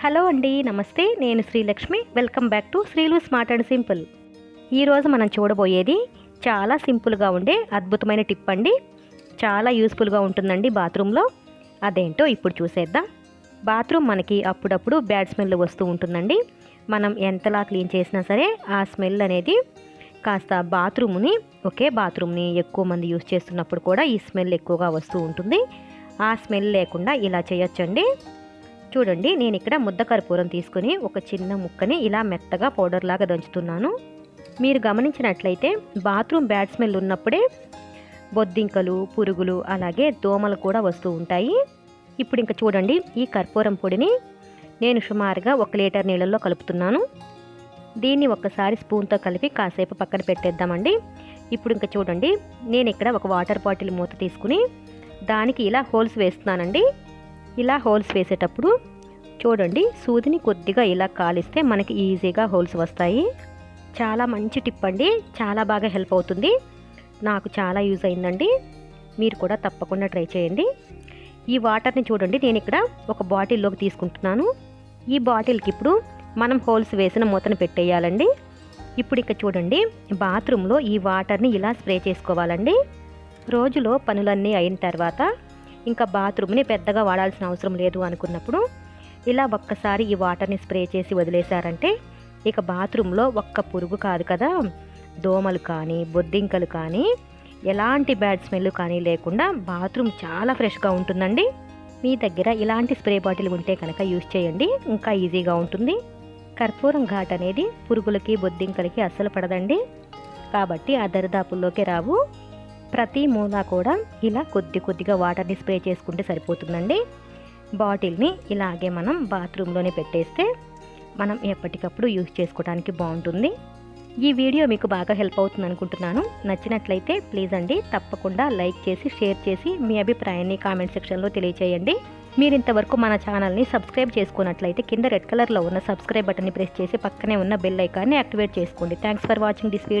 Hello అండి, నమస్తే. నేను Srilakshmi. Welcome back to Srilu smart and simple. ఈరోజు మనం చూడబోయేది చాలా సింపుల్గా ఉండే అద్భుతమైన టిప్ అండి. చాలా యూస్ఫుల్గా ఉంటుందండి బాత్రూంలో. అదేంటో ఇప్పుడు చూసేద్దాం. బాత్రూమ్ మనకి అప్పుడప్పుడు బ్యాడ్ స్మెల్ వస్తూ ఉంటుందండి. మనం ఎంతలా క్లీన్ చేసినా సరే ఆ స్మెల్ అనేది కాస్త ఒకే బాత్రూమ్ని ఎక్కువ మంది యూస్ చేస్తున్నప్పుడు కూడా ఈ స్మెల్ ఎక్కువగా వస్తూ ఉంటుంది. ఆ స్మెల్ లేకుండా ఇలా చేయొచ్చండి. చూడండి, నేను ఇక్కడ ముద్ద కర్పూరం తీసుకుని ఒక చిన్న ముక్కని ఇలా మెత్తగా పౌడర్ లాగా దంచుతున్నాను. మీరు గమనించినట్లయితే బాత్రూమ్ బ్యాడ్ స్మెల్ ఉన్నప్పుడే బొద్దింకలు, పురుగులు, అలాగే దోమలు కూడా వస్తూ ఉంటాయి. ఇప్పుడు ఇంకా చూడండి, ఈ కర్పూరం పొడిని నేను సుమారుగా 1 లీటర్ నీళ్ళల్లో కలుపుతున్నాను. దీన్ని ఒక్కసారి స్పూన్తో కలిపి కాసేపు పక్కన పెట్టేద్దామండి. ఇప్పుడు ఇంకా చూడండి, నేను ఇక్కడ ఒక వాటర్ బాటిల్ మూత తీసుకుని దానికి ఇలా హోల్స్ వేస్తున్నానండి. ఇలా హోల్స్ వేసేటప్పుడు చూడండి, సూదిని కొద్దిగా ఇలా కాలిస్తే మనకి ఈజీగా హోల్స్ వస్తాయి. చాలా మంచి టిప్ అండి. చాలా బాగా హెల్ప్ అవుతుంది. నాకు చాలా యూజ్ అయిందండి. మీరు కూడా తప్పకుండా ట్రై చేయండి. ఈ వాటర్ని చూడండి, నేను ఇక్కడ ఒక బాటిల్లోకి తీసుకుంటున్నాను. ఈ బాటిల్కి ఇప్పుడు మనం హోల్స్ వేసిన మూతను పెట్టేయాలండి. ఇప్పుడు ఇక్కడ చూడండి, బాత్రూంలో ఈ వాటర్ని ఇలా స్ప్రే చేసుకోవాలండి. రోజులో పనులన్నీ అయిన తర్వాత ఇంకా బాత్రూమ్ని పెద్దగా వాడాల్సిన అవసరం లేదు అనుకున్నప్పుడు ఇలా ఒక్కసారి ఈ వాటర్ని స్ప్రే చేసి వదిలేశారంటే ఇక బాత్రూంలో ఒక్క పురుగు కాదు కదా, దోమలు కానీ బొద్దింకలు కానీ ఎలాంటి బ్యాడ్ స్మెల్ కానీ లేకుండా బాత్రూమ్ చాలా ఫ్రెష్గా ఉంటుందండి. మీ దగ్గర ఇలాంటి స్ప్రే బాటిల్ ఉంటే కనుక యూజ్ చేయండి, ఇంకా ఈజీగా ఉంటుంది. కర్పూరం ఘాట్ అనేది పురుగులకి బొద్దింకలకి అస్సలు పడదండి, కాబట్టి ఆ దరిదాపుల్లోకి రావు. ప్రతి మూల కూడా ఇలా కొద్దిగా వాటర్ని స్ప్రే చేసుకుంటే సరిపోతుందండి. బాటిల్ని ఇలాగే మనం బాత్రూంలోనే పెట్టేస్తే మనం ఎప్పటికప్పుడు యూజ్ చేసుకోవడానికి బాగుంటుంది. ఈ వీడియో మీకు బాగా హెల్ప్ అవుతుంది అనుకుంటున్నాను. నచ్చినట్లయితే ప్లీజ్ అండి తప్పకుండా లైక్ చేసి షేర్ చేసి మీ అభిప్రాయాన్ని కామెంట్ సెక్షన్లో తెలియచేయండి. మీరు ఇంతవరకు మన ఛానల్ని సబ్స్క్రైబ్ చేసుకున్నట్లయితే కింద రెడ్ కలర్లో ఉన్న సబ్స్క్రైబ్ బటన్ని ప్రెస్ చేసి పక్కనే ఉన్న బెల్ ఐకాన్ని యాక్టివేట్ చేసుకోండి. Thanks for watching this video.